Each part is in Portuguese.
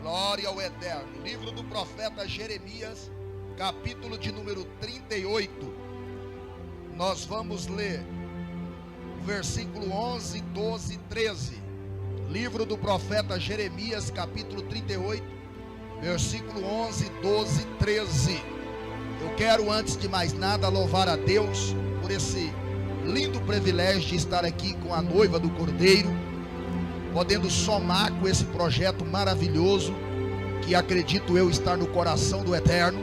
Glória ao Eterno. Livro do profeta Jeremias, capítulo de número 38. Nós vamos ler o versículo 11, 12 e 13. Livro do profeta Jeremias, capítulo 38, versículo 11, 12 e 13. Eu quero, antes de mais nada, louvar a Deus por esse lindo privilégio de estar aqui com a noiva do Cordeiro, podendo somar com esse projeto maravilhoso, que acredito eu estar no coração do Eterno.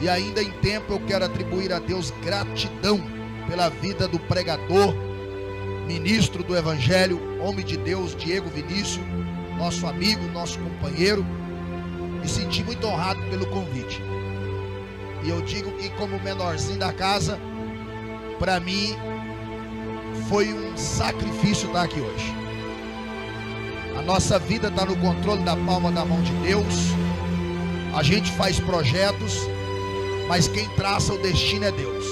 E ainda em tempo eu quero atribuir a Deus gratidão pela vida do pregador, ministro do Evangelho, homem de Deus, Diego Vinícius, nosso amigo, nosso companheiro. Me senti muito honrado pelo convite. E eu digo que, como menorzinho da casa, para mim foi um sacrifício estar aqui hoje. A nossa vida está no controle da palma da mão de Deus. A gente faz projetos, mas quem traça o destino é Deus.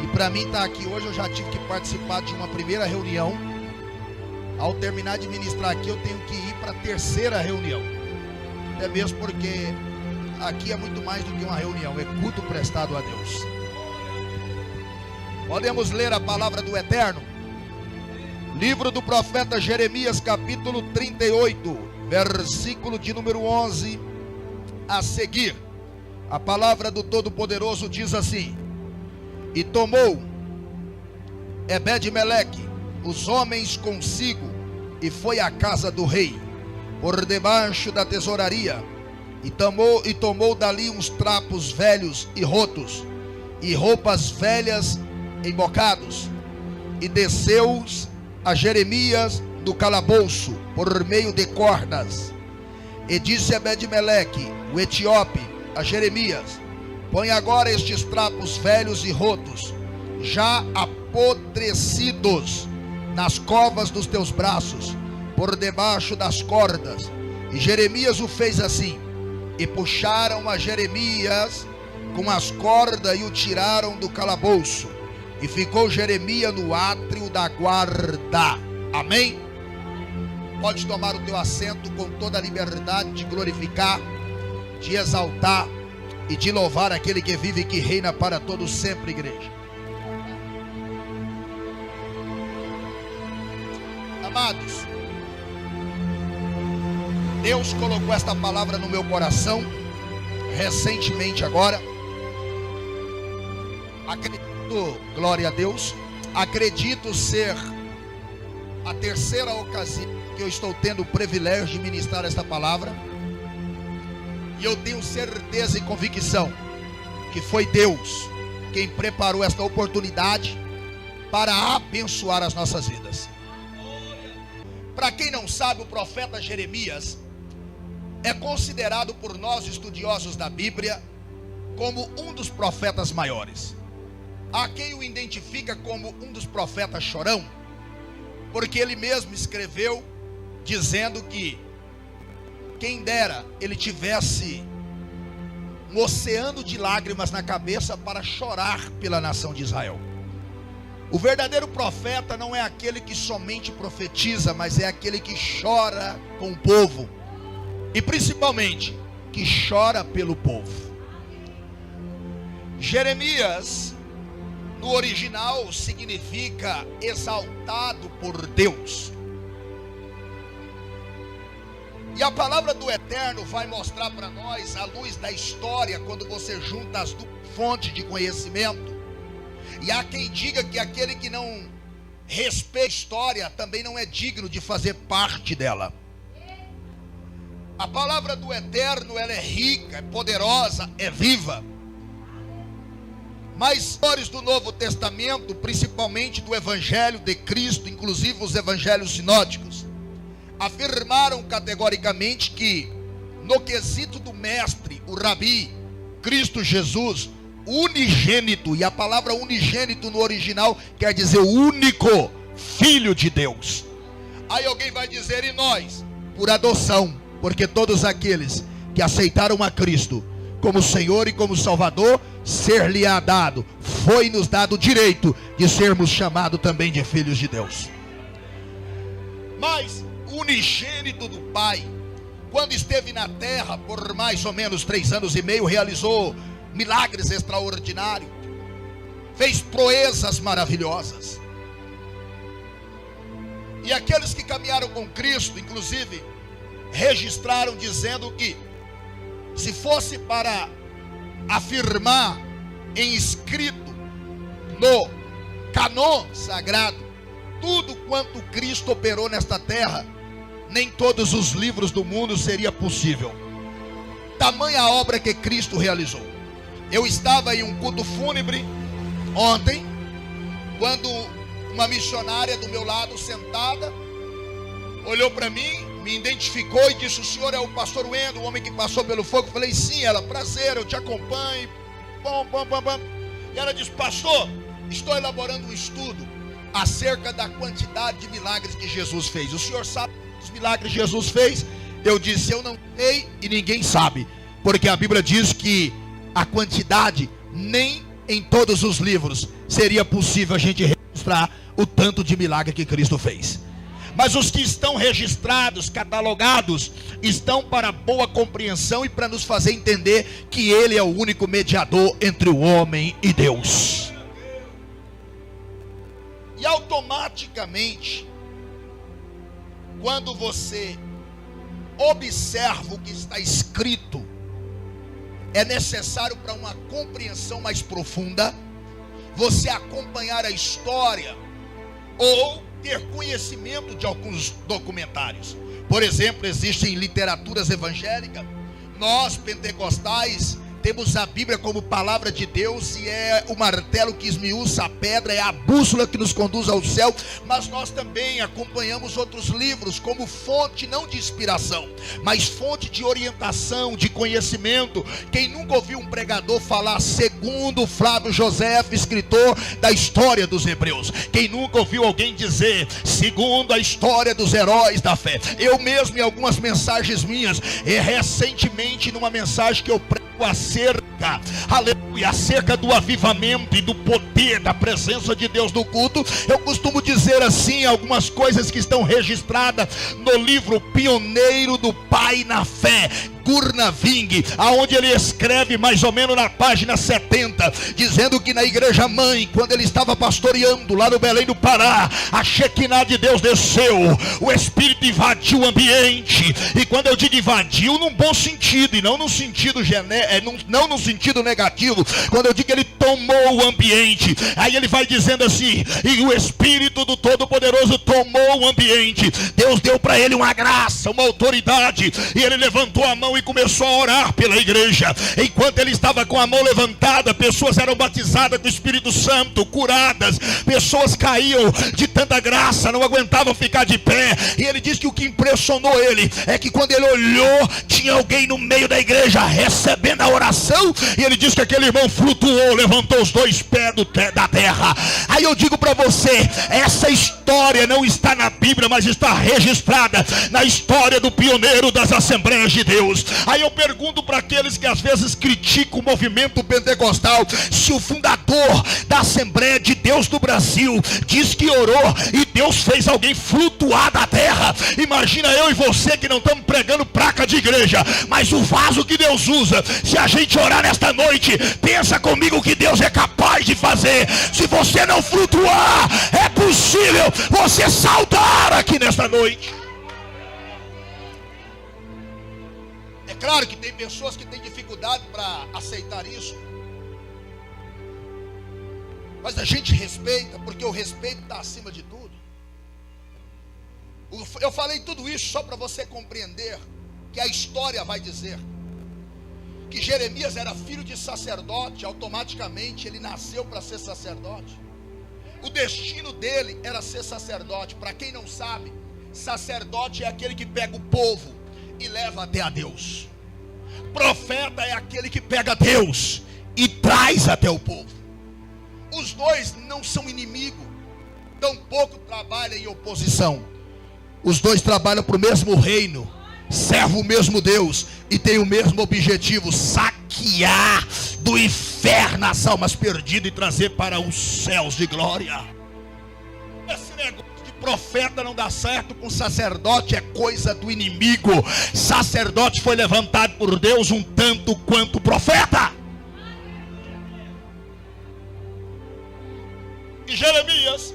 E para mim estar aqui hoje, eu já tive que participar de uma primeira reunião. Ao terminar de ministrar aqui, eu tenho que ir para a terceira reunião. Até mesmo porque aqui é muito mais do que uma reunião, é culto prestado a Deus. Podemos ler a palavra do Eterno? Livro do profeta Jeremias, capítulo 38, versículo de número 11 a seguir. A palavra do Todo-Poderoso diz assim: E tomou Ebed-Meleque os homens consigo, e foi à casa do rei, por debaixo da tesouraria, e tomou dali uns trapos velhos e rotos, e roupas velhas em bocados, e desceu-os a Jeremias do calabouço por meio de cordas. E disse Ebed-Meleque, o etíope, a Jeremias: Põe agora estes trapos velhos e rotos, já apodrecidos, nas covas dos teus braços, por debaixo das cordas. E Jeremias o fez assim. E puxaram a Jeremias com as cordas e o tiraram do calabouço. E ficou Jeremias no átrio da guarda. Amém? Pode tomar o teu assento com toda a liberdade de glorificar, de exaltar e de louvar aquele que vive e que reina para todos sempre, igreja. Amados, Deus colocou esta palavra no meu coração recentemente agora. Acredito, glória a Deus, acredito ser a terceira ocasião que eu estou tendo o privilégio de ministrar esta palavra. E eu tenho certeza e convicção que foi Deus quem preparou esta oportunidade para abençoar as nossas vidas. Para quem não sabe, o profeta Jeremias é considerado por nós estudiosos da Bíblia como um dos profetas maiores. Há quem o identifica como um dos profetas chorão, porque ele mesmo escreveu dizendo que quem dera ele tivesse um oceano de lágrimas na cabeça para chorar pela nação de Israel. O verdadeiro profeta não é aquele que somente profetiza, mas é aquele que chora com o povo, e principalmente que chora pelo povo. Jeremias, no original, significa exaltado por Deus. E a palavra do Eterno vai mostrar para nós, à luz da história, quando você junta as duas fontes de conhecimento. E há quem diga que aquele que não respeita a história também não é digno de fazer parte dela. A palavra do Eterno, ela é rica, é poderosa, é viva. Mas histórias do Novo Testamento, principalmente do Evangelho de Cristo, inclusive os Evangelhos sinóticos, afirmaram categoricamente que, no quesito do mestre, o Rabi, Cristo Jesus, unigênito, e a palavra unigênito no original quer dizer único Filho de Deus. Aí alguém vai dizer: e nós? Por adoção, porque todos aqueles que aceitaram a Cristo como Senhor e como Salvador, ser-lhe-á dado, foi-nos dado o direito de sermos chamados também de filhos de Deus. Mas unigênito do Pai, quando esteve na terra por mais ou menos 3 anos e meio, realizou milagres extraordinários, fez proezas maravilhosas. E aqueles que caminharam com Cristo, inclusive, registraram dizendo que, se fosse para afirmar em escrito no cânon sagrado tudo quanto Cristo operou nesta terra, nem todos os livros do mundo seria possível. Tamanha a obra que Cristo realizou. Eu estava em um culto fúnebre ontem, quando uma missionária do meu lado sentada olhou para mim, me identificou e disse: o senhor é o pastor Wendel, o homem que passou pelo fogo? Eu falei: sim. Ela: prazer, eu te acompanho. E ela disse: pastor, estou elaborando um estudo acerca da quantidade de milagres que Jesus fez. O senhor sabe quantos milagres Jesus fez? Eu disse: eu não sei e ninguém sabe, porque a Bíblia diz que a quantidade nem em todos os livros seria possível a gente registrar o tanto de milagre que Cristo fez. Mas os que estão registrados, catalogados, estão para boa compreensão e para nos fazer entender que Ele é o único mediador entre o homem e Deus. E automaticamente, quando você observa o que está escrito, é necessário, para uma compreensão mais profunda, você acompanhar a história ou ter conhecimento de alguns documentários. Por exemplo, existem literaturas evangélicas. Nós, pentecostais, temos a Bíblia como palavra de Deus, e é o martelo que esmiuça a pedra, é a bússola que nos conduz ao céu. Mas nós também acompanhamos outros livros como fonte não de inspiração, mas fonte de orientação, de conhecimento. Quem nunca ouviu um pregador falar segundo Flávio Josefo, escritor da história dos Hebreus? Quem nunca ouviu alguém dizer segundo a história dos heróis da fé? Eu mesmo, em algumas mensagens minhas, recentemente numa mensagem que eu prego acerca, aleluia, acerca do avivamento e do poder da presença de Deus no culto, eu costumo dizer assim, algumas coisas que estão registradas no livro Pioneiro do Pai na Fé, Gurnaving, aonde ele escreve mais ou menos na página 70, dizendo que na igreja mãe, quando ele estava pastoreando lá no Belém do Pará, a Shekinah de Deus desceu, o Espírito invadiu o ambiente. E quando eu digo invadiu, num bom sentido, e não no sentido não no sentido negativo, quando eu digo que ele tomou o ambiente, aí ele vai dizendo assim: e o Espírito do Todo-Poderoso tomou o ambiente. Deus deu para ele uma graça, uma autoridade, e ele levantou a mão e começou a orar pela igreja. Enquanto ele estava com a mão levantada, pessoas eram batizadas com o Espírito Santo, curadas, pessoas caíam de tanta graça, não aguentavam ficar de pé. E ele diz que o que impressionou ele é que quando ele olhou, tinha alguém no meio da igreja recebendo a oração, e ele diz que aquele irmão flutuou, levantou os 2 pés da terra. Aí eu digo para você, essa história não está na Bíblia, mas está registrada na história do pioneiro das Assembleias de Deus. Aí eu pergunto para aqueles que às vezes criticam o movimento pentecostal, se o fundador da Assembleia de Deus do Brasil diz que orou e Deus fez alguém flutuar da terra, imagina eu e você que não estamos pregando placa de igreja, mas o vaso que Deus usa. Se a gente orar nesta noite, pensa comigo que Deus é capaz de fazer. Se você não flutuar, é possível você saltar aqui nesta noite. É claro que tem pessoas que têm dificuldade para aceitar isso, mas a gente respeita, porque o respeito está acima de tudo. Eu falei tudo isso só para você compreender que a história vai dizer que Jeremias era filho de sacerdote. Automaticamente ele nasceu para ser sacerdote. O destino dele era ser sacerdote. Para quem não sabe, sacerdote é aquele que pega o povo e leva até a Deus. Profeta é aquele que pega Deus e traz até o povo. Os dois não são inimigos, tampouco trabalham em oposição. Os dois trabalham para o mesmo reino, servem o mesmo Deus e têm o mesmo objetivo: saquear do inferno as almas perdidas e trazer para os céus de glória. Esse negócio de profeta não dá certo com sacerdote é coisa do inimigo. Sacerdote foi levantado por Deus um tanto quanto profeta. E Jeremias,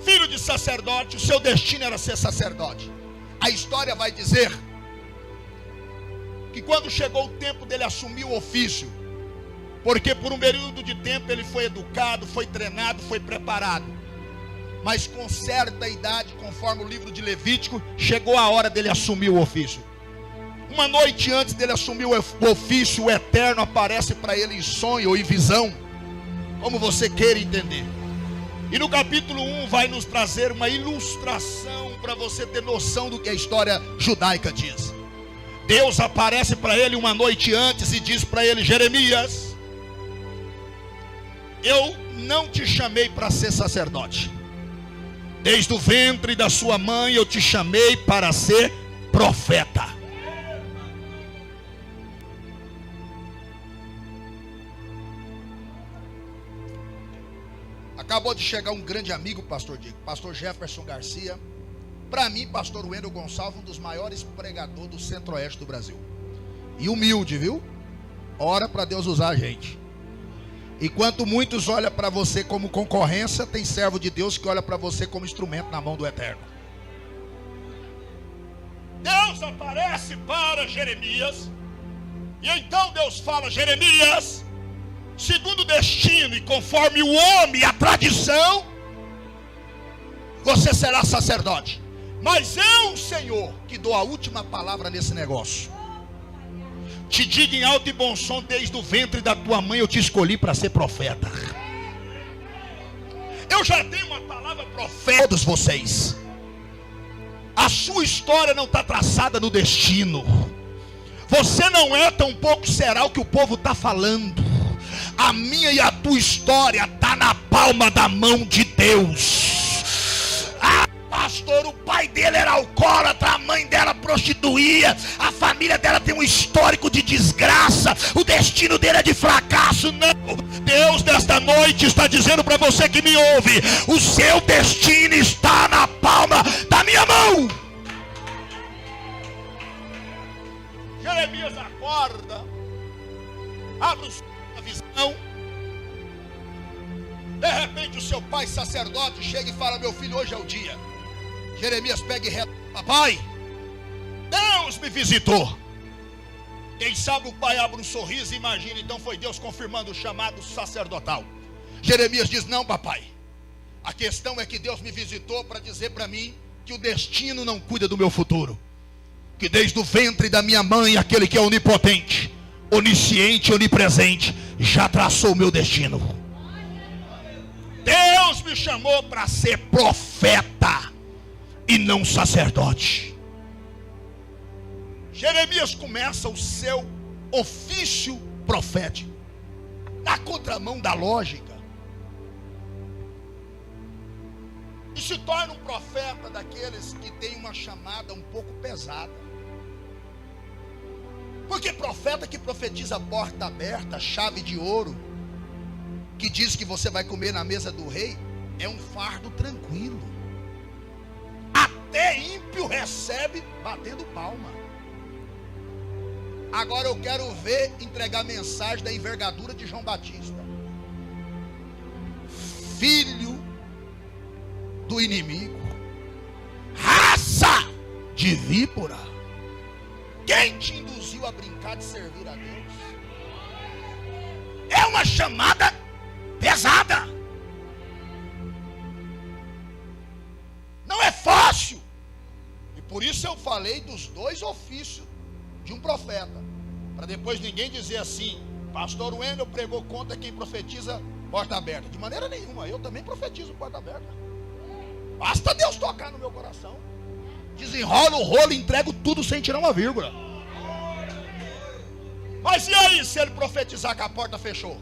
filho de sacerdote, o seu destino era ser sacerdote. A história vai dizer que quando chegou o tempo dele assumir o ofício, porque por um período de tempo ele foi educado, foi treinado, foi preparado, mas com certa idade, conforme o livro de Levítico, chegou a hora dele assumir o ofício. Uma noite antes dele assumir o ofício, o Eterno aparece para ele em sonho ou em visão, como você queira entender. E no capítulo 1 vai nos trazer uma ilustração para você ter noção do que a história judaica diz. Deus aparece para ele uma noite antes e diz para ele: Jeremias, eu não te chamei para ser sacerdote. Desde o ventre da sua mãe eu te chamei para ser profeta. Acabou de chegar um grande amigo, pastor Diego, pastor Jefferson Garcia. Para mim, pastor Wendel Gonçalves, um dos maiores pregadores do centro-oeste do Brasil. E humilde, viu? Ora para Deus usar a gente. Enquanto muitos olham para você como concorrência, tem servo de Deus que olha para você como instrumento na mão do Eterno. Deus aparece para Jeremias. E então Deus fala: Jeremias, segundo o destino e conforme o homem e a tradição, você será sacerdote. Mas eu, Senhor, que dou a última palavra nesse negócio, te digo em alto e bom som: desde o ventre da tua mãe eu te escolhi para ser profeta. Eu já tenho uma palavra profética. Todos vocês, a sua história não está traçada no destino. Você não é, tampouco será o que o povo está falando. A minha e a tua história está na palma da mão de Deus. Pastor, o pai dele era alcoólatra, a mãe dela prostituía, a família dela tem um histórico de desgraça, o destino dele é de fracasso. Não, Deus nesta noite está dizendo para você que me ouve: o seu destino está na palma da minha mão. Jeremias acorda, abre a visão. De repente o seu pai sacerdote chega e fala: meu filho, hoje é o dia. Jeremias pega e reza: papai, Deus me visitou. Quem sabe o pai abre um sorriso e imagina, então foi Deus confirmando o chamado sacerdotal. Jeremias diz: não, papai, a questão é que Deus me visitou para dizer para mim que o destino não cuida do meu futuro, que desde o ventre da minha mãe aquele que é onipotente, onisciente, onipresente já traçou o meu destino. Deus me chamou para ser profeta e não sacerdote. Jeremias começa o seu ofício profético na contramão da lógica e se torna um profeta daqueles que tem uma chamada um pouco pesada. Porque profeta que profetiza porta aberta, chave de ouro, que diz que você vai comer na mesa do rei, é um fardo tranquilo. Até ímpio recebe batendo palma. Agora eu quero ver entregar mensagem da envergadura de João Batista, filho do inimigo, raça de víbora. Quem te induziu a brincar de servir a Deus? É uma chamada pesada. Não é fácil. E por isso eu falei dos dois ofícios de um profeta, para depois ninguém dizer assim: pastor Wendel pregou contra quem profetiza porta aberta. De maneira nenhuma, eu também profetizo porta aberta. Basta Deus tocar no meu coração, desenrola o rolo e entrego tudo sem tirar uma vírgula. Mas e aí se ele profetizar que a porta fechou?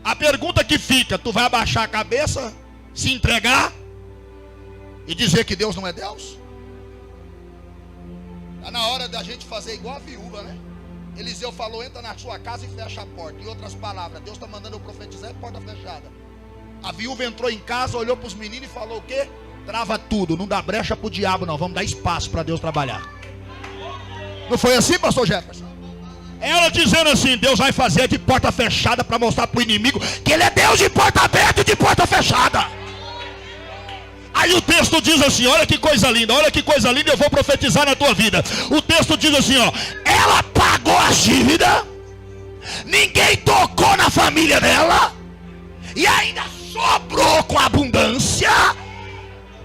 A pergunta que fica: tu vai abaixar a cabeça, se entregar e dizer que Deus não é Deus? Está na hora da gente fazer igual a viúva, né? Eliseu falou: entra na sua casa e fecha a porta. Em outras palavras, Deus está mandando eu profetizar, é porta fechada. A viúva entrou em casa, olhou para os meninos e falou o quê? Trava tudo, não dá brecha para o diabo não, vamos dar espaço para Deus trabalhar. Não foi assim, pastor Jefferson? Ela dizendo assim, Deus vai fazer de porta fechada para mostrar para o inimigo que ele é Deus de porta aberta e de porta fechada. Aí o texto diz assim, olha que coisa linda, eu vou profetizar na tua vida. O texto diz assim, ó, ela pagou a dívida, ninguém tocou na família dela, e ainda sobrou com abundância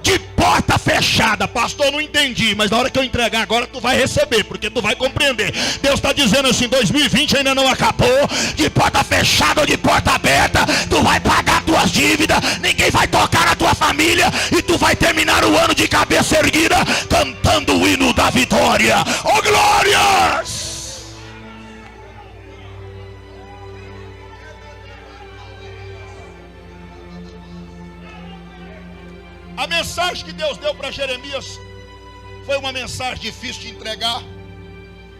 de porta fechada. Pastor, não entendi, mas na hora que eu entregar agora tu vai receber, porque tu vai compreender. Deus está dizendo assim, 2020 ainda não acabou, de porta fechada ou de porta aberta, tu vai pagar tuas dívidas, ninguém vai tocar na tua família, e tu vai terminar o ano de cabeça erguida, cantando o hino da vitória. Oh glórias! A mensagem que Deus deu para Jeremias foi uma mensagem difícil de entregar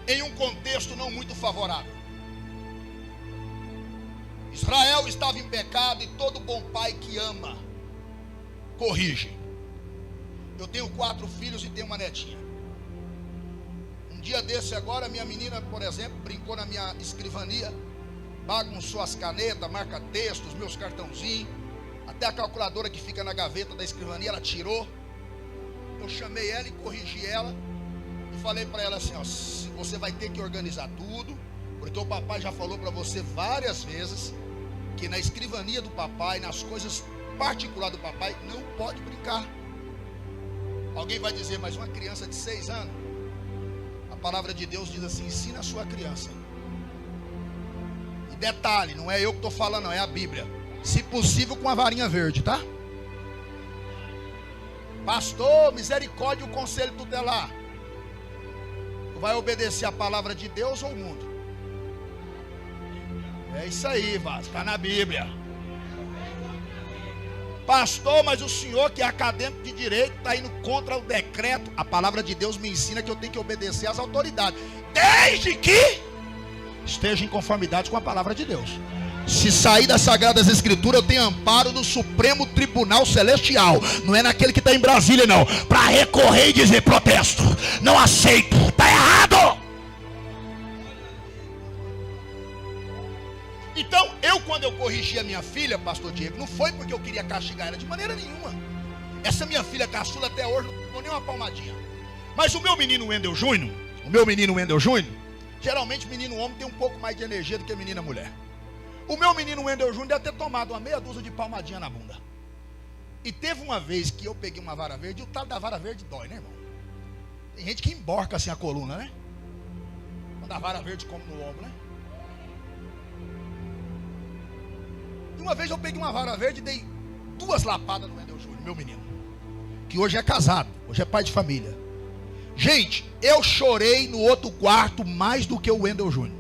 em um contexto não muito favorável. Israel estava em pecado e todo bom pai que ama corrige. Eu tenho 4 filhos e tenho uma netinha. Um dia desse agora, minha menina, por exemplo, brincou na minha escrivania, bagunçou as canetas, marca-textos, meus cartãozinhos. Até a calculadora que fica na gaveta da escrivania, ela tirou. Eu chamei ela e corrigi ela. E falei para ela assim, ó, você vai ter que organizar tudo, porque o papai já falou para você várias vezes que na escrivania do papai, nas coisas particulares do papai, não pode brincar. Alguém vai dizer, mas uma criança de 6 anos? A palavra de Deus diz assim, ensina a sua criança. E detalhe, não é eu que estou falando não, é a Bíblia. Se possível com a varinha verde, tá? Pastor, misericórdia, o conselho tutelar. Tu vai obedecer a palavra de Deus ou o mundo? É isso aí, Vasco, está na Bíblia. Pastor, mas o senhor que é acadêmico de direito está indo contra o decreto. A palavra de Deus me ensina que eu tenho que obedecer às autoridades, desde que esteja em conformidade com a palavra de Deus. Se sair das Sagradas Escrituras, eu tenho amparo do Supremo Tribunal Celestial. Não é naquele que está em Brasília não, para recorrer e dizer protesto, não aceito, está errado. Então quando eu corrigi a minha filha, pastor Diego, não foi porque eu queria castigar ela de maneira nenhuma. Essa minha filha caçula até hoje não tomou nem uma palmadinha. Mas o meu menino Wendel Júnior, geralmente menino homem tem um pouco mais de energia do que menina mulher. O meu menino Wendel Júnior deve ter tomado uma meia dúzia de palmadinha na bunda. E teve uma vez que eu peguei uma vara verde, e o talo da vara verde dói, né, irmão? Tem gente que emborca assim a coluna, né? Quando a vara verde come no ombro, né? E uma vez eu peguei uma vara verde e dei 2 lapadas no Wendel Júnior, meu menino, que hoje é casado, hoje é pai de família. Gente, eu chorei no outro quarto mais do que o Wendel Júnior.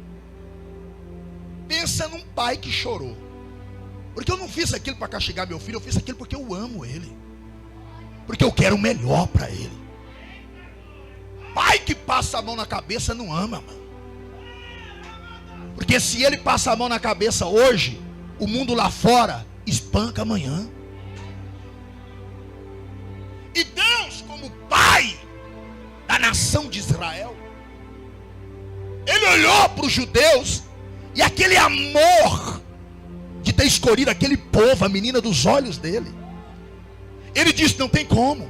Pensa num pai que chorou. Porque eu não fiz aquilo para castigar meu filho, eu fiz aquilo porque eu amo ele. Porque eu quero o melhor para ele. Pai que passa a mão na cabeça não ama, mano. Porque se ele passa a mão na cabeça hoje, o mundo lá fora espanca amanhã. E Deus, como pai da nação de Israel, ele olhou para os judeus, e aquele amor de ter escolhido aquele povo, a menina dos olhos dele, ele disse, não tem como,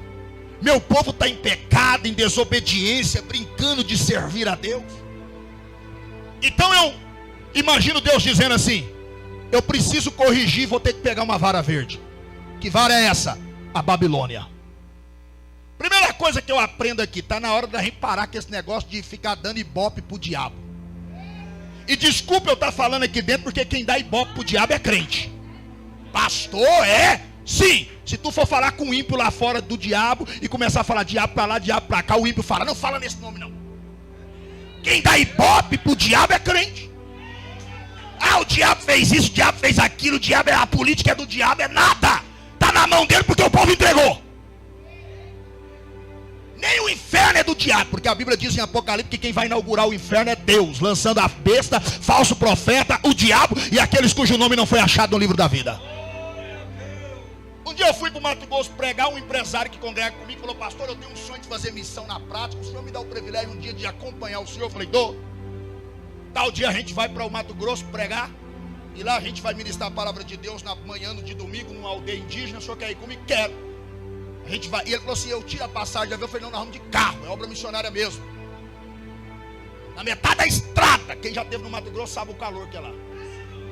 meu povo está em pecado, em desobediência, brincando de servir a Deus. Então eu imagino Deus dizendo assim, eu preciso corrigir, vou ter que pegar uma vara verde. Que vara é essa? A Babilônia. Primeira coisa que eu aprendo aqui, está na hora da gente parar com esse negócio de ficar dando ibope pro diabo. E desculpa eu estar falando aqui dentro, porque quem dá ibope pro diabo é crente. Pastor, é? Sim. Se tu for falar com o ímpio lá fora do diabo e começar a falar diabo para lá, diabo para cá, o ímpio fala, não fala nesse nome não. Quem dá ibope pro diabo é crente. Ah, o diabo fez isso, o diabo fez aquilo, o diabo a política é do diabo, é nada. Está na mão dele porque o povo entregou. Nem o inferno é do diabo, porque a Bíblia diz em Apocalipse que quem vai inaugurar o inferno é Deus, lançando a besta, falso profeta, o diabo e aqueles cujo nome não foi achado no livro da vida. dia eu fui para o Mato Grosso pregar, um empresário que congrega comigo falou: pastor, eu tenho um sonho de fazer missão na prática, o senhor me dá o privilégio um dia de acompanhar o senhor? Eu falei: dou. Tal dia a gente vai para o Mato Grosso pregar, e lá a gente vai ministrar a palavra de Deus na manhã de domingo, numa aldeia indígena. O senhor quer ir comigo? Quero. A gente vai. E ele falou assim: eu tiro a passagem. Eu falei: não, nós vamos de carro, é obra missionária mesmo. Na metade da estrada, quem já esteve no Mato Grosso sabe o calor que é lá.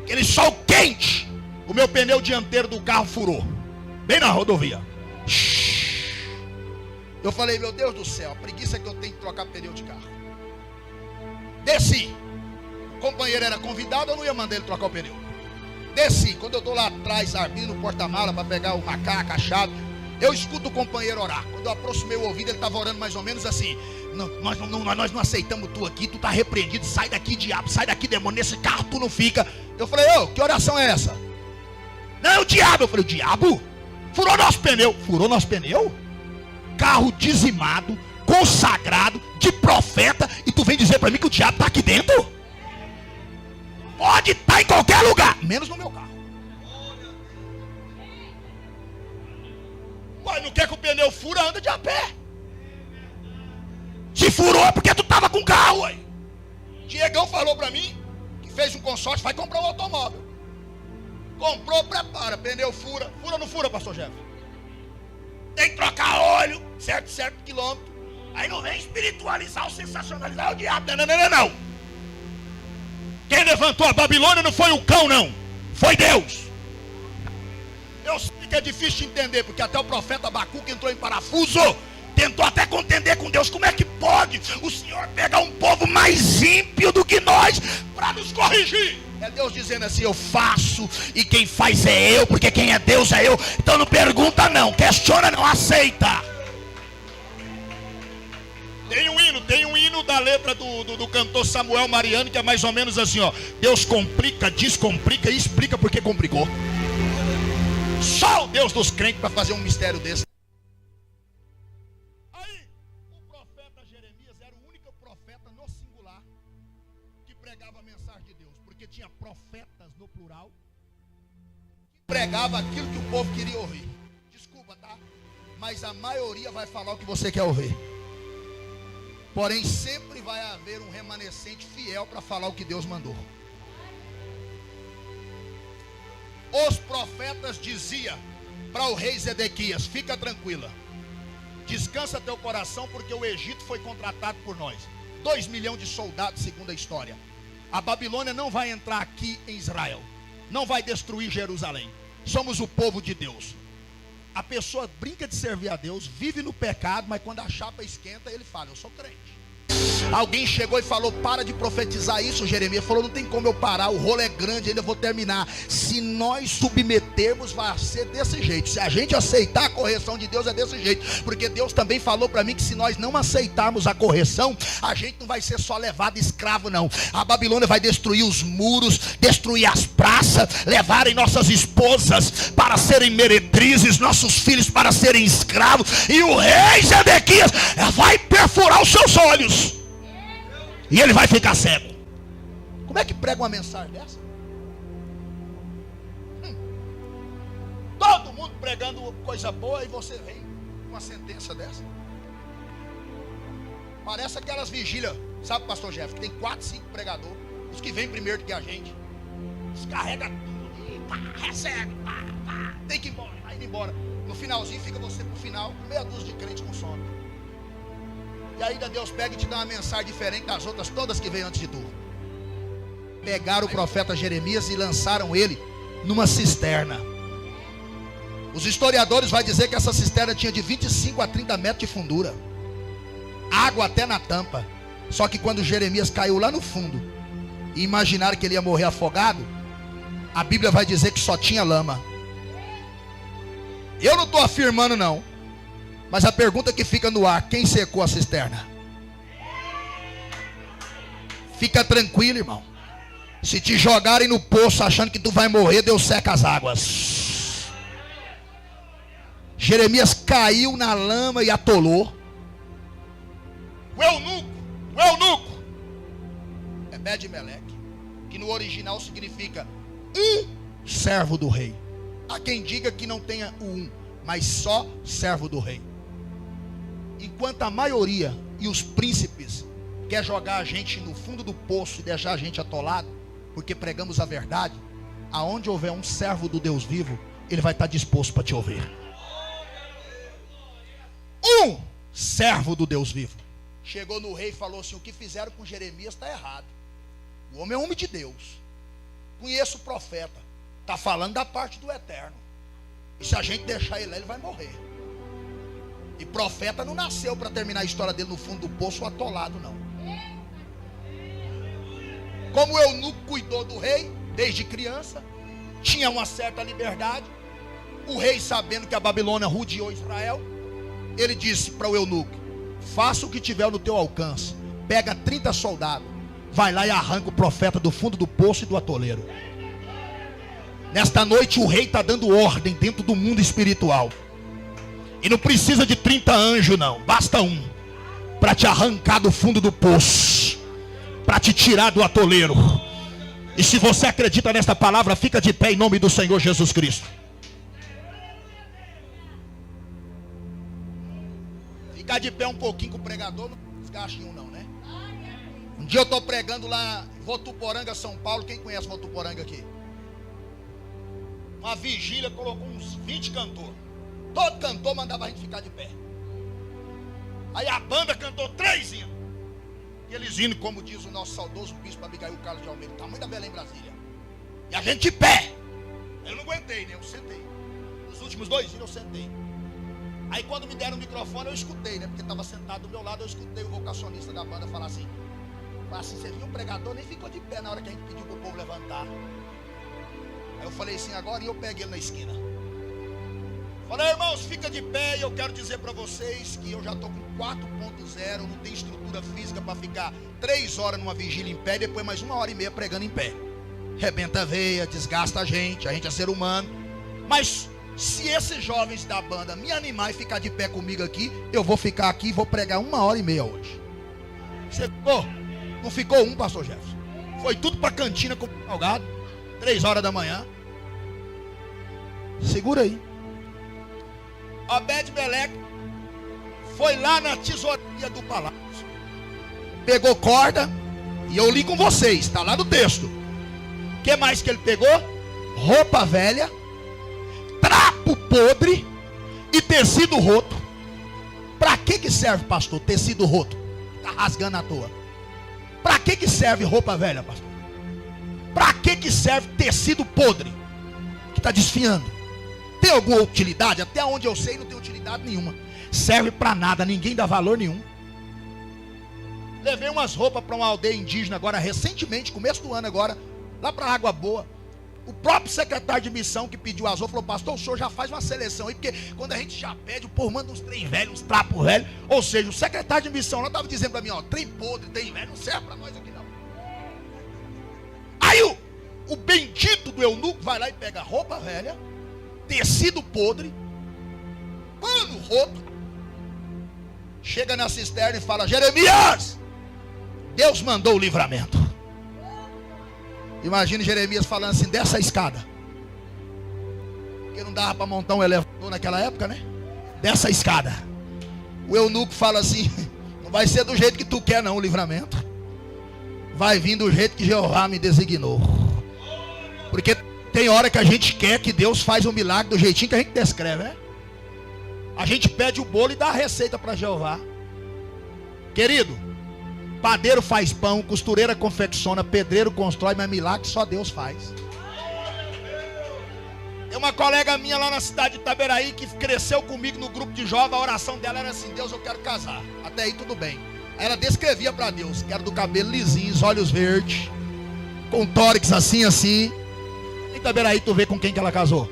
Aquele sol quente. O meu pneu dianteiro do carro furou, bem na rodovia. Eu falei: meu Deus do céu, a preguiça que eu tenho de trocar pneu de carro. Desci. O companheiro era convidado, eu não ia mandar ele trocar o pneu. Desci. Quando eu estou lá atrás, abrindo o porta-mala para pegar o macaco, a chave, eu escuto o companheiro orar. Quando eu aproximei o ouvido, ele estava orando mais ou menos assim: nós não aceitamos tu aqui, tu está repreendido, sai daqui, diabo, sai daqui, demônio, nesse carro tu não fica. Eu falei: ô, que oração é essa? Não, é o diabo. Eu falei: o diabo? Furou nosso pneu. Furou nosso pneu? Carro dizimado, consagrado, de profeta, e tu vem dizer para mim que o diabo está aqui dentro? Pode estar em qualquer lugar, menos no meu carro. Ué, não quer que o pneu fura, anda de a pé. Se furou é porque tu estava com carro, ué. Diegão falou para mim que fez um consórcio, vai comprar um automóvel. Comprou, prepara, pneu fura. Fura ou não fura, pastor Jeff? Tem que trocar óleo, certo quilômetro. Aí não vem espiritualizar ou sensacionalizar o diabo. Não. Quem levantou a Babilônia não foi o cão, não. Foi Deus. Eu sei que é difícil de entender, porque até o profeta Abacuque entrou em parafuso. Tentou até contender com Deus. Como é que pode o Senhor pegar um povo mais ímpio do que nós para nos corrigir? É Deus dizendo assim: eu faço e quem faz é eu, porque quem é Deus é eu. Então não pergunta não, questiona não, aceita. Tem um hino da letra do cantor Samuel Mariano, que é mais ou menos assim, ó: Deus complica, descomplica e explica porque complicou. Só o Deus dos crentes para fazer um mistério desse. Aí, o profeta Jeremias era o único profeta no singular que pregava a mensagem de Deus, porque tinha profetas no plural que pregava aquilo que o povo queria ouvir. Desculpa, tá? Mas a maioria vai falar o que você quer ouvir. Porém, sempre vai haver um remanescente fiel para falar o que Deus mandou. Os profetas diziam para o rei Zedequias: fica tranquila, descansa teu coração, porque o Egito foi contratado por nós. 2 milhões de soldados, segundo a história. A Babilônia não vai entrar aqui em Israel, não vai destruir Jerusalém. Somos o povo de Deus. A pessoa brinca de servir a Deus, vive no pecado, mas quando a chapa esquenta, ele fala: eu sou crente. Alguém chegou e falou: para de profetizar isso, Jeremias. Falou: não tem como eu parar, o rolo é grande, ainda vou terminar. Se nós submetermos, vai ser desse jeito. Se a gente aceitar a correção de Deus, é desse jeito. Porque Deus também falou para mim que se nós não aceitarmos a correção, a gente não vai ser só levado escravo, não. A Babilônia vai destruir os muros, destruir as praças, levarem nossas esposas para serem meretrizes, nossos filhos para serem escravos, e o rei Zedequias vai perfurar os seus olhos e ele vai ficar cego. Como é que prega uma mensagem dessa? Todo mundo pregando coisa boa e você vem com uma sentença dessa. Parece aquelas vigílias, sabe, pastor Jeff, que tem 4, 5 pregadores, os que vêm primeiro do que a gente, descarrega tudo e pá, recebe, pá, tem que ir embora, vai indo embora. No finalzinho fica você pro final com meia dúzia de crente com sono. E ainda Deus pega e te dá uma mensagem diferente das outras todas que veio antes de tu. Pegaram o profeta Jeremias e lançaram ele numa cisterna. Os historiadores vão dizer que essa cisterna tinha de 25 a 30 metros de fundura, água até na tampa. Só que quando Jeremias caiu lá no fundo e imaginaram que ele ia morrer afogado, a Bíblia vai dizer que só tinha lama. Eu não estou afirmando não, mas a pergunta que fica no ar: quem secou a cisterna? Fica tranquilo, irmão. Se te jogarem no poço achando que tu vai morrer, Deus seca as águas. Jeremias caiu na lama e atolou. O eunuco Ebed-Meleque, que no original significa um servo do rei. Há quem diga que não tenha o um, mas só servo do rei. Enquanto a maioria e os príncipes quer jogar a gente no fundo do poço e deixar a gente atolado, porque pregamos a verdade, aonde houver um servo do Deus vivo, ele vai estar disposto para te ouvir. Um servo do Deus vivo chegou no rei e falou assim: o que fizeram com Jeremias está errado. O homem é homem de Deus, conheço o profeta, está falando da parte do eterno, e se a gente deixar ele lá, ele vai morrer. E profeta não nasceu para terminar a história dele no fundo do poço atolado, não. Como o eunuco cuidou do rei desde criança, tinha uma certa liberdade. O rei, sabendo que a Babilônia rodeou Israel, ele disse para o eunuco: faça o que tiver no teu alcance, pega 30 soldados, vai lá e arranca o profeta do fundo do poço e do atoleiro. Nesta noite o rei está dando ordem dentro do mundo espiritual, e não precisa de 30 anjos não, basta um para te arrancar do fundo do poço, para te tirar do atoleiro. E se você acredita nesta palavra, fica de pé em nome do Senhor Jesus Cristo. Ficar de pé um pouquinho com o pregador, não desgaste um não, né? Um dia eu estou pregando lá em Votuporanga, São Paulo. Quem conhece Votuporanga aqui? Uma vigília, colocou uns 20 cantores. Todo cantor mandava a gente ficar de pé. Aí a banda cantou 3 hinos. E eles hinos, como diz o nosso saudoso bispo Abigail Carlos de Almeida, tamanho da Belém, Brasília. E a gente de pé. Eu não aguentei, né? Eu sentei. Os últimos 2 hinos eu sentei. Aí quando me deram o microfone eu escutei, né? Porque estava sentado do meu lado, eu escutei o vocacionista da banda falar assim: você viu o pregador, nem ficou de pé na hora que a gente pediu para o povo levantar. Aí eu falei assim, agora, e eu peguei ele na esquina. Falei: irmãos, fica de pé. E eu quero dizer para vocês que eu já estou com 4.0, não tenho estrutura física para ficar 3 horas numa vigília em pé e depois mais 1h30 pregando em pé. Rebenta a veia, desgasta a gente é ser humano. Mas se esses jovens da banda me animar e ficar de pé comigo aqui, eu vou ficar aqui e vou pregar 1h30 hoje. Você ficou? Não ficou um, pastor Jefferson? Foi tudo para cantina com salgado, 3 horas da manhã. Segura aí. Obed-Meleque foi lá na tesouraria do palácio, pegou corda, e eu li com vocês, está lá no texto. O que mais que ele pegou? Roupa velha, trapo podre e tecido roto. Para que serve, pastor, tecido roto? Está rasgando à toa. Para que serve roupa velha, pastor? Para que serve tecido podre que está desfiando? Tem alguma utilidade? Até onde eu sei não tem utilidade nenhuma. Serve para nada, ninguém dá valor nenhum. Levei umas roupas para uma aldeia indígena agora recentemente, começo do ano agora, lá para Água Boa. O próprio secretário de missão que pediu as roupas falou: pastor, o senhor já faz uma seleção aí, porque quando a gente já pede, o povo manda uns trem velhos, uns trapos velhos. Ou seja, o secretário de missão lá estava dizendo para mim: ó, trem podre, trem velho, não serve para nós aqui não. Aí o bendito do eunuco vai lá e pega roupa velha, tecido podre, pano roto, chega na cisterna e fala: Jeremias, Deus mandou o livramento. Imagina Jeremias falando assim: desce a escada, porque não dava para montar um elevador naquela época, né? Desce a escada. O eunuco fala assim: não vai ser do jeito que tu quer não o livramento, vai vir do jeito que Jeová me designou. Porque tem hora que a gente quer que Deus faz um milagre do jeitinho que a gente descreve, né? A gente pede o bolo e dá a receita para Jeová. Querido, padeiro faz pão, costureira confecciona, pedreiro constrói, mas milagre só Deus faz. Tem uma colega minha lá na cidade de Itaberaí que cresceu comigo no grupo de jovens. A oração dela era assim: Deus, eu quero casar. Até aí tudo bem. Aí ela descrevia para Deus: quero do cabelo lisinho, olhos verdes, com tórax assim, assim. Em Itaberaí tu vê com quem que ela casou.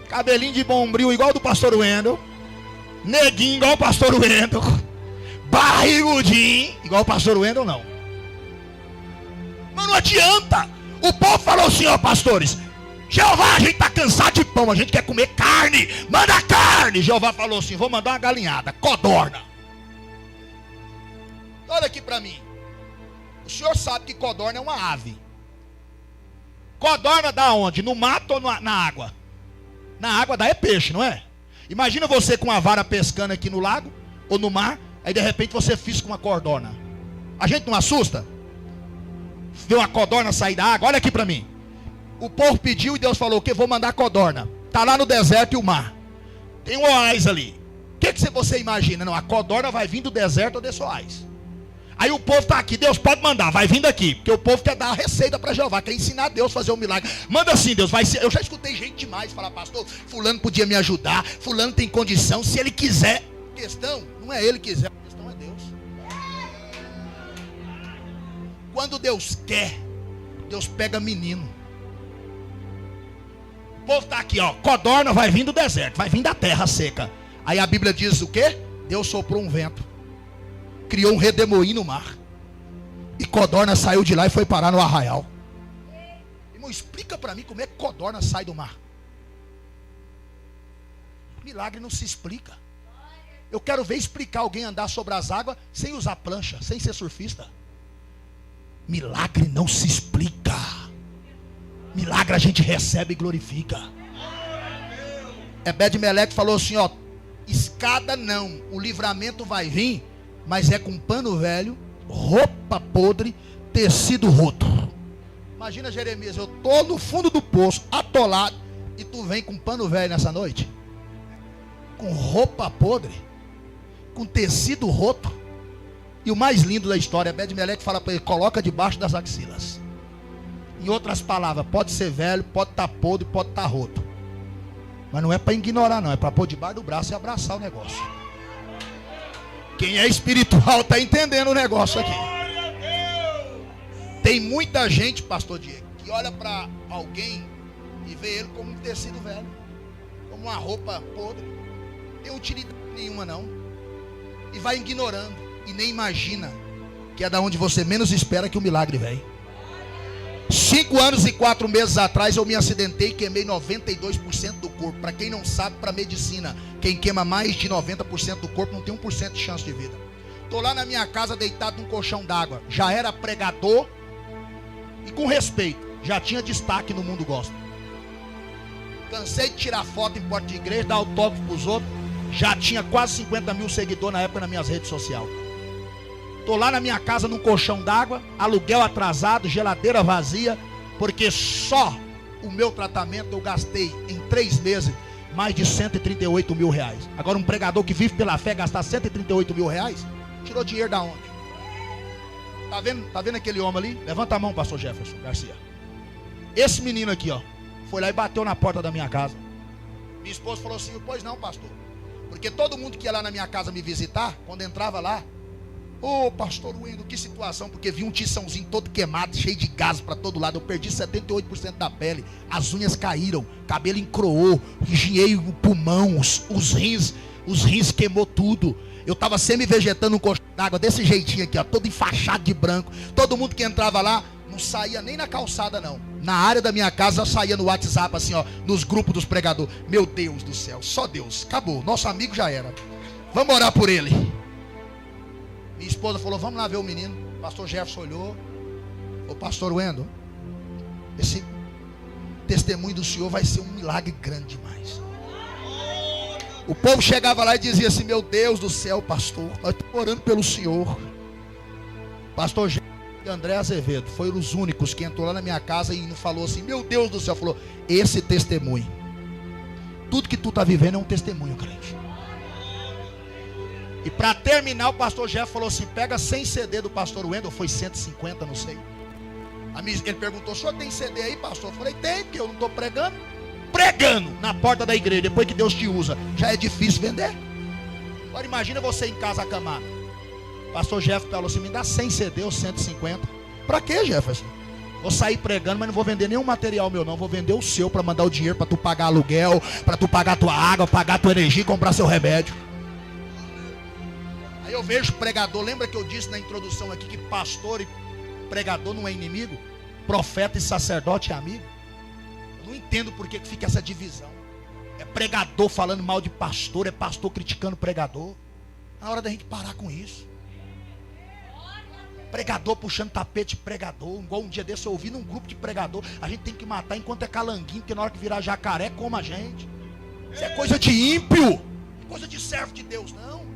Cabelinho de bombril igual do pastor Wendel, neguinho igual o pastor Wendel, barrigudinho igual o pastor Wendel, não. Mas não adianta. O povo falou assim: ó, pastores, Jeová, a gente está cansado de pão, a gente quer comer carne, manda carne. Jeová falou assim: vou mandar uma galinhada, codorna. Olha aqui para mim. O senhor sabe que codorna é uma ave. Codorna dá onde? No mato ou na água? Na água dá é peixe, não é? Imagina você com uma vara pescando aqui no lago ou no mar, aí de repente você fisca uma codorna. A gente não assusta? Vê uma codorna sair da água, olha aqui para mim. O povo pediu e Deus falou que vou mandar codorna. Tá lá no deserto e o mar. Tem um oásis ali. O que você imagina? Não, a codorna vai vir do deserto ou desse oásis. Aí o povo está aqui, Deus pode mandar, vai vindo aqui. Porque o povo quer dar a receita para Jeová, quer ensinar Deus a fazer um milagre. Manda assim, Deus, vai ser. Eu já escutei gente demais falar, pastor, fulano podia me ajudar, fulano tem condição, se ele quiser. A questão não é ele quiser, a questão é Deus. Quando Deus quer, Deus pega menino. O povo está aqui, ó, codorna vai vir do deserto, vai vir da terra seca. Aí a Bíblia diz o quê? Deus soprou um vento, criou um redemoinho no mar, e codorna saiu de lá e foi parar no arraial. Irmão, explica para mim como é que codorna sai do mar. Milagre não se explica. Eu quero ver explicar alguém andar sobre as águas sem usar prancha, sem ser surfista. Milagre não se explica. Milagre a gente recebe e glorifica. Ebed-Meleque falou assim, ó, escada não, o livramento vai vir, mas é com pano velho, roupa podre, tecido roto. Imagina, Jeremias, eu tô no fundo do poço, atolado, e tu vem com pano velho nessa noite, com roupa podre, com tecido roto. E o mais lindo da história, Ebed-Meleque fala para ele, coloca debaixo das axilas. Em outras palavras, pode ser velho, pode estar podre, pode estar roto, mas não é para ignorar não, é para pôr debaixo do braço e abraçar o negócio. Quem é espiritual está entendendo o negócio aqui. Tem muita gente, pastor Diego, que olha para alguém e vê ele como um tecido velho, como uma roupa podre, não tem utilidade nenhuma não, e vai ignorando, e nem imagina que é da onde você menos espera que o milagre vem. 5 anos e 4 meses atrás eu me acidentei e queimei 92% do corpo. Para quem não sabe, para medicina, quem queima mais de 90% do corpo não tem 1% de chance de vida. Estou lá na minha casa deitado num colchão d'água. Já era pregador e com respeito, já tinha destaque no mundo gospel. Cansei de tirar foto em porta de igreja, dar autógrafo para os outros. Já tinha quase 50 mil seguidores na época nas minhas redes sociais. Estou lá na minha casa num colchão d'água, aluguel atrasado, geladeira vazia, porque só o meu tratamento eu gastei em 3 meses mais de 138 mil reais. Agora um pregador que vive pela fé gastar 138 mil reais, tirou dinheiro da onde? Tá vendo aquele homem ali? Levanta a mão, pastor Jefferson Garcia. Esse menino aqui, ó, foi lá e bateu na porta da minha casa. Minha esposa falou assim, pois não, pastor, porque todo mundo que ia lá na minha casa me visitar, quando entrava lá, ô pastor Wendel, que situação, porque vi um tiçãozinho todo queimado, cheio de gás para todo lado, eu perdi 78% da pele, as unhas caíram, cabelo encroou, engenhei o pulmão, os rins queimou tudo, eu estava semi-vegetando um colchão d'água desse jeitinho aqui, ó, todo enfaixado de branco, todo mundo que entrava lá, não saía nem na calçada não, na área da minha casa saía no WhatsApp assim, ó, nos grupos dos pregadores, meu Deus do céu, só Deus, acabou, nosso amigo já era, vamos orar por ele. Minha esposa falou, vamos lá ver o menino. O pastor Jefferson olhou. O pastor Wendel, esse testemunho do senhor vai ser um milagre grande demais. O povo chegava lá e dizia assim, meu Deus do céu, pastor, nós estamos orando pelo senhor. Pastor Jefferson e André Azevedo foram os únicos que entrou lá na minha casa e não falou assim, meu Deus do céu, falou, esse testemunho, tudo que tu está vivendo é um testemunho, crente. E para terminar, o pastor Jeff falou assim, pega 100 CD do pastor Wendel, foi 150, não sei. Ele perguntou, o senhor tem CD aí, pastor? Eu falei, tem, porque eu não estou pregando. Pregando na porta da igreja, depois que Deus te usa, já é difícil vender. Agora imagina você em casa acamado. O pastor Jeff falou assim, me dá 100 CD ou 150. Para quê, Jefferson? Vou sair pregando, mas não vou vender nenhum material meu não, vou vender o seu para mandar o dinheiro para tu pagar aluguel, para tu pagar tua água, pagar tua energia e comprar seu remédio. Aí eu vejo pregador, lembra que eu disse na introdução aqui que pastor e pregador não é inimigo? Profeta e sacerdote é amigo? Eu não entendo por que fica essa divisão. É pregador falando mal de pastor, é pastor criticando pregador. Na hora da gente parar com isso. Pregador puxando tapete de pregador, igual um dia desse eu ouvi num grupo de pregador, a gente tem que matar enquanto é calanguinho, porque na hora que virar jacaré, coma a gente. Isso é coisa de ímpio, coisa de servo de Deus, não.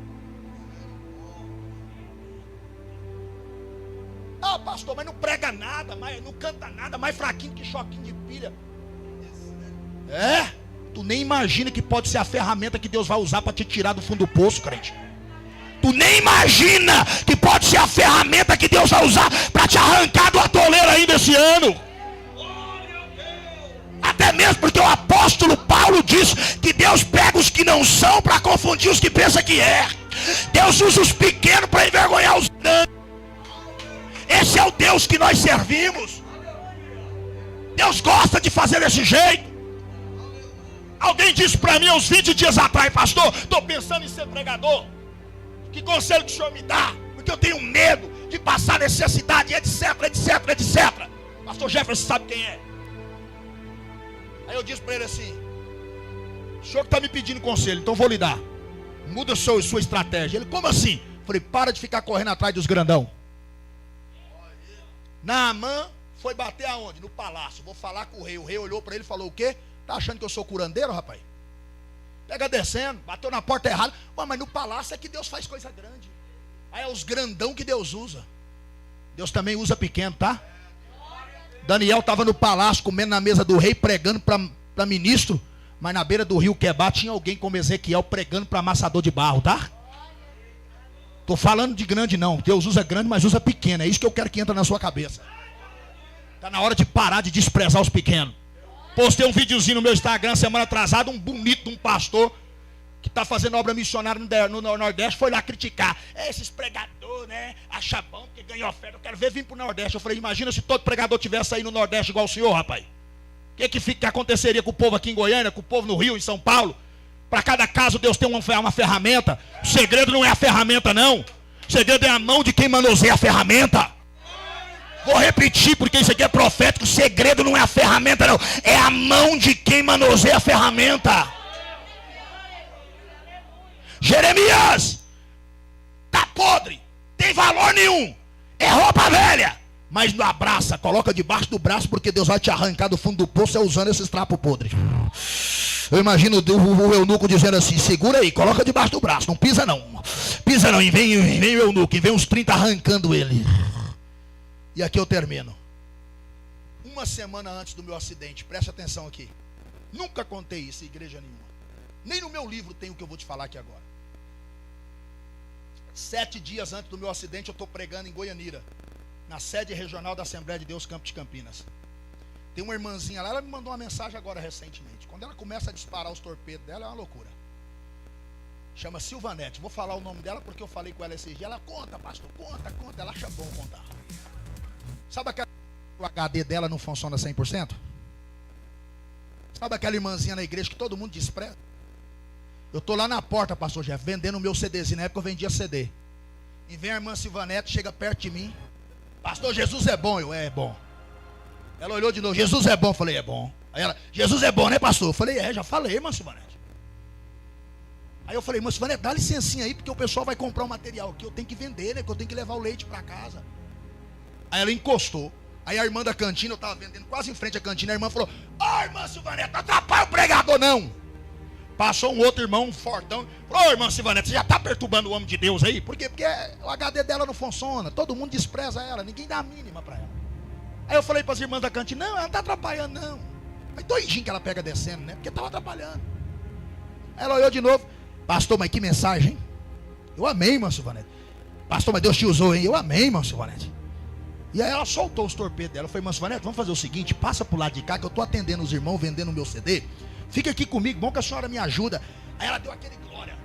Ah, pastor, mas não prega nada, mas não canta nada, mais fraquinho que choquinho de pilha. Tu nem imagina que pode ser a ferramenta que Deus vai usar para te tirar do fundo do poço, crente. Tu nem imagina que pode ser a ferramenta que Deus vai usar para te arrancar do atoleiro ainda esse ano. Até mesmo porque o apóstolo Paulo diz que Deus pega os que não são para confundir os que pensam que é. Deus usa os pequenos para envergonhar os grandes. Esse é o Deus que nós servimos. Deus gosta de fazer desse jeito. Alguém disse para mim uns 20 dias atrás: pastor, estou pensando em ser pregador. Que conselho que o senhor me dá? Porque eu tenho medo de passar necessidade, etc, etc, etc. Pastor Jefferson sabe quem é. Aí eu disse para ele assim: o senhor que está me pedindo conselho, então vou lhe dar. Muda sua estratégia. Ele: como assim? Falei: para de ficar correndo atrás dos grandão. Naamã foi bater aonde? No palácio. Vou falar com o rei. O rei olhou para ele e falou: o quê? Tá achando que eu sou curandeiro, rapaz? Pega descendo, bateu na porta errada. Mas no palácio é que Deus faz coisa grande. Aí é os grandão que Deus usa. Deus também usa pequeno, tá? Daniel estava no palácio, comendo na mesa do rei, pregando para ministro. Mas na beira do rio Quebar tinha alguém como Ezequiel pregando para amassador de barro, tá? Tô falando de grande não. Deus usa grande, mas usa pequeno. É isso que eu quero que entre na sua cabeça. Tá na hora de parar de desprezar os pequenos. Postei um videozinho no meu Instagram semana atrasada, um bonito de um pastor que está fazendo obra missionária no Nordeste, foi lá criticar. Esses pregadores, né? Acha bom porque ganha oferta. Eu quero ver vir para o Nordeste. Eu falei: imagina se todo pregador tivesse aí no Nordeste igual o senhor, rapaz. O que aconteceria com o povo aqui em Goiânia, com o povo no Rio, em São Paulo? Para cada caso Deus tem uma ferramenta. O segredo não é a ferramenta, não. O segredo é a mão de quem manuseia a ferramenta. Vou repetir porque isso aqui é profético. O segredo não é a ferramenta, não. É a mão de quem manuseia a ferramenta. Jeremias, tá podre, tem valor nenhum, é roupa velha, mas não abraça, coloca debaixo do braço, porque Deus vai te arrancar do fundo do poço usando esses trapos podres. Eu imagino o eunuco dizendo assim: segura aí, coloca debaixo do braço, não pisa não, e vem o eunuco, e vem uns 30 arrancando ele. E aqui eu termino. Uma semana antes do meu acidente, preste atenção aqui, nunca contei isso em igreja nenhuma, nem no meu livro tem o que eu vou te falar aqui agora. 7 dias antes do meu acidente, eu estou pregando em Goianira, na sede regional da Assembleia de Deus Campo de Campinas. Tem uma irmãzinha lá, ela me mandou uma mensagem agora recentemente. Quando ela começa a disparar os torpedos dela, é uma loucura. Chama Silvanete, vou falar o nome dela porque eu falei com ela esses dias. Ela: conta, pastor, conta, ela acha bom contar. Sabe aquela o HD dela não funciona 100%? Sabe aquela irmãzinha na igreja que todo mundo despreza? Eu estou lá na porta, pastor Jeff, vendendo o meu CDzinho. Na época eu vendia CD. E vem a irmã Silvanete, chega perto de mim: pastor, Jesus é bom. Eu: é bom. Ela olhou de novo: Jesus é bom. Eu falei: é bom. Aí ela: Jesus é bom, né, pastor? Eu falei: é, já falei, irmã Silvanete. Aí eu falei: irmã Silvanete, dá licencinha aí, porque o pessoal vai comprar o material aqui. Eu tenho que vender, né, que eu tenho que levar o leite para casa. Aí ela encostou. Aí a irmã da cantina, eu estava vendendo quase em frente à cantina. A irmã falou: irmã Silvanete, não atrapalha o pregador não. Passou um outro irmão, um fortão, falou: irmã Silvanete, você já está perturbando o homem de Deus aí? Por quê? Porque o HD dela não funciona, todo mundo despreza ela, ninguém dá a mínima para ela. Aí eu falei para as irmãs da cantina: não, ela não está atrapalhando não. Aí doidinho que ela pega descendo, né? Porque estava atrapalhando. Aí ela olhou de novo: pastor, mas que mensagem, hein? Eu amei, irmã Silvanete. Pastor, mas Deus te usou, hein? Eu amei, irmã Silvanete. E aí ela soltou os torpedos dela. Eu falei: irmã Silvanete, vamos fazer o seguinte, passa pro lado de cá que eu estou atendendo os irmãos, vendendo o meu CD. Fica aqui comigo, bom que a senhora me ajuda. Aí ela deu aquele glória: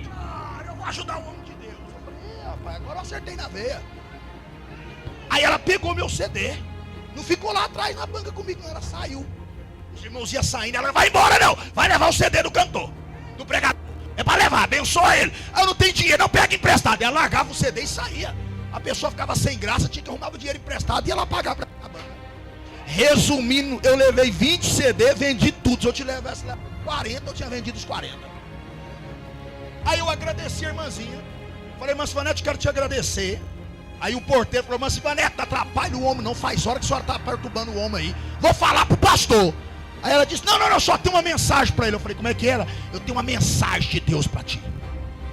glória, eu vou ajudar o homem de Deus. Eu falei: rapaz, agora eu acertei na veia. Aí ela pegou meu CD, não ficou lá atrás na banca comigo, não, ela saiu. Os irmãos iam saindo, ela: não vai embora não, vai levar o CD do cantor, do pregador, é para levar, abençoa ele. Aí eu: não tenho dinheiro, não, pega emprestado. Ela largava o CD e saía. A pessoa ficava sem graça, tinha que arrumar o dinheiro emprestado e ela pagava para a banca. Resumindo, eu levei 20 CD, vendi tudo. Se eu te levasse lá 40, eu tinha vendido os 40. Aí eu agradeci a irmãzinha. Falei: irmã Silvanete, quero te agradecer. Aí o porteiro falou: irmã Silvanete, não atrapalha o homem, não faz hora que a senhora está perturbando o homem aí. Vou falar pro pastor. Aí ela disse, não, só tem uma mensagem para ele. Eu falei, como é que era? Eu tenho uma mensagem de Deus para ti.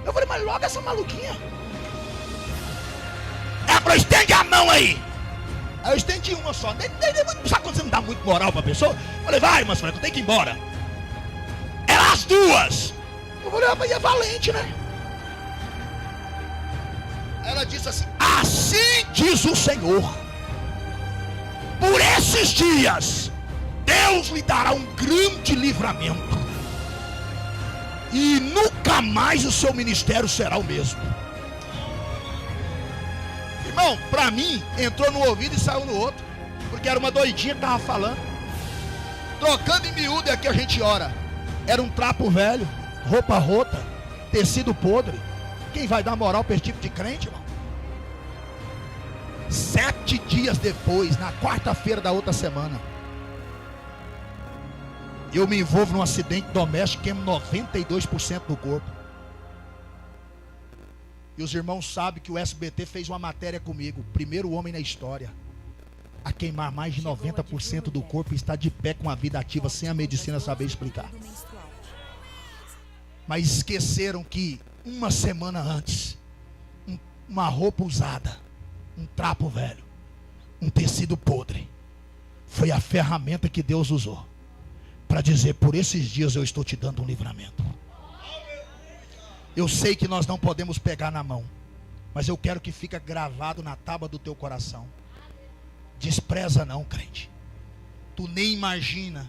Eu falei, mas logo essa maluquinha. Ela falou, estende a mão aí. Aí eu estendi uma só. Sabe quando você não dá muito moral para a pessoa? Eu falei, vai, mas eu tenho que ir embora. Eram as duas. Eu falei, mas é valente, né? Ela disse assim, assim diz o Senhor, por esses dias Deus lhe dará um grande livramento, e nunca mais o seu ministério será o mesmo. Irmão, para mim, entrou no ouvido e saiu no outro, porque era uma doidinha que estava falando. Trocando em miúdo é que a gente ora. Era um trapo velho, roupa rota, tecido podre. Quem vai dar moral para esse tipo de crente, irmão? 7 dias depois, na quarta-feira da outra semana, eu me envolvo num acidente doméstico, queimo 92% do corpo. E os irmãos sabem que o SBT fez uma matéria comigo, primeiro homem na história a queimar mais de 90% do corpo e está de pé com a vida ativa, sem a medicina saber explicar. Mas esqueceram que uma semana antes, uma roupa usada, um trapo velho, um tecido podre, foi a ferramenta que Deus usou para dizer, por esses dias eu estou te dando um livramento. Eu sei que nós não podemos pegar na mão, mas eu quero que fique gravado na tábua do teu coração. Despreza não, crente. Tu nem imagina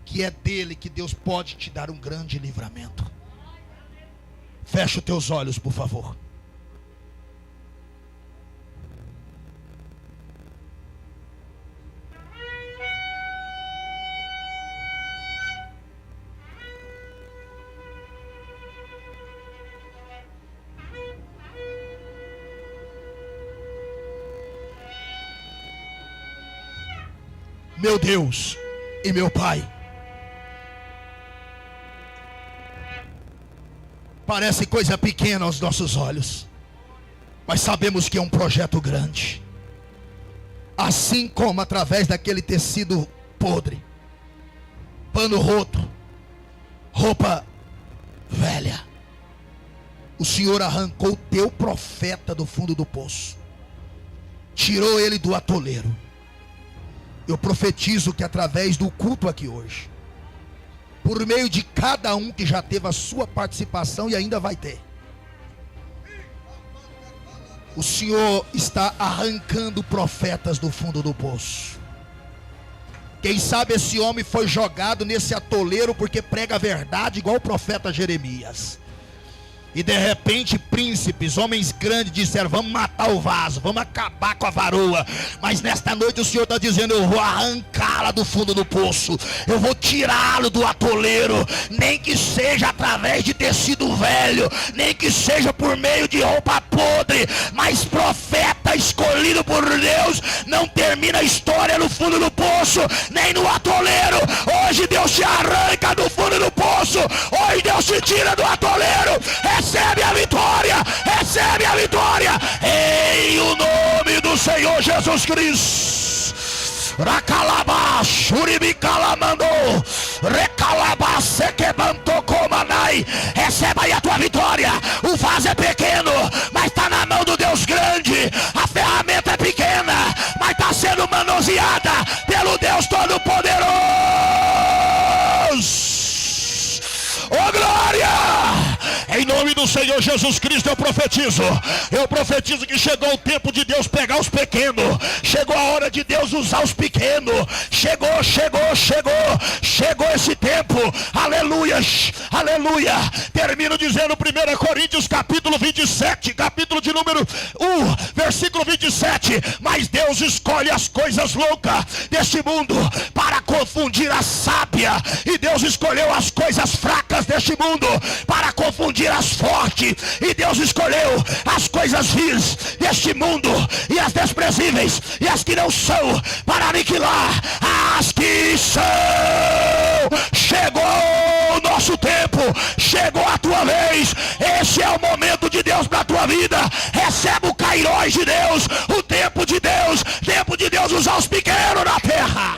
que é dele que Deus pode te dar um grande livramento. Fecha os teus olhos, por favor. Meu Deus e meu Pai, parece coisa pequena aos nossos olhos, mas sabemos que é um projeto grande. Assim como através daquele tecido podre, pano roto, roupa velha, o Senhor arrancou o teu profeta do fundo do poço, tirou ele do atoleiro. Eu profetizo que através do culto aqui hoje, por meio de cada um que já teve a sua participação e ainda vai ter, o Senhor está arrancando profetas do fundo do poço. Quem sabe esse homem foi jogado nesse atoleiro porque prega a verdade igual o profeta Jeremias. E de repente príncipes, homens grandes disseram, vamos matar o vaso, vamos acabar com a varoa. Mas nesta noite o Senhor está dizendo, eu vou arrancá-la do fundo do poço, eu vou tirá-lo do atoleiro, nem que seja através de tecido velho, nem que seja por meio de roupa podre. Mas profeta escolhido por Deus não termina a história no fundo do poço, nem no atoleiro. Hoje Deus te arranca do fundo do poço, hoje Deus te tira do atoleiro. Recebe a vitória, recebe a vitória, em o nome do Senhor Jesus Cristo. Racalaba, Shuribikalamando, Recalaba, Sequebantocomanai. Receba aí a tua vitória. O vaso é pequeno, mas está na mão do Deus grande. A ferramenta é pequena, mas está sendo manuseada pelo Deus Todo-Poderoso. Oh glória! Em nome do Senhor Jesus Cristo eu profetizo que chegou o tempo de Deus pegar os pequenos, chegou a hora de Deus usar os pequenos, chegou esse tempo, aleluia, aleluia. Termino dizendo 1 Coríntios capítulo 27, capítulo de número 1, versículo 27, mas Deus escolhe as coisas loucas deste mundo para confundir a sábia, e Deus escolheu as coisas fracas deste mundo para confundir as fortes, e Deus escolheu as coisas vis deste mundo e as desprezíveis e as que não são para aniquilar as que são. Chegou o nosso tempo, chegou a tua vez. Esse é o momento de Deus para a tua vida. Recebe o Kairos de Deus, o tempo de Deus usar os pequenos na terra.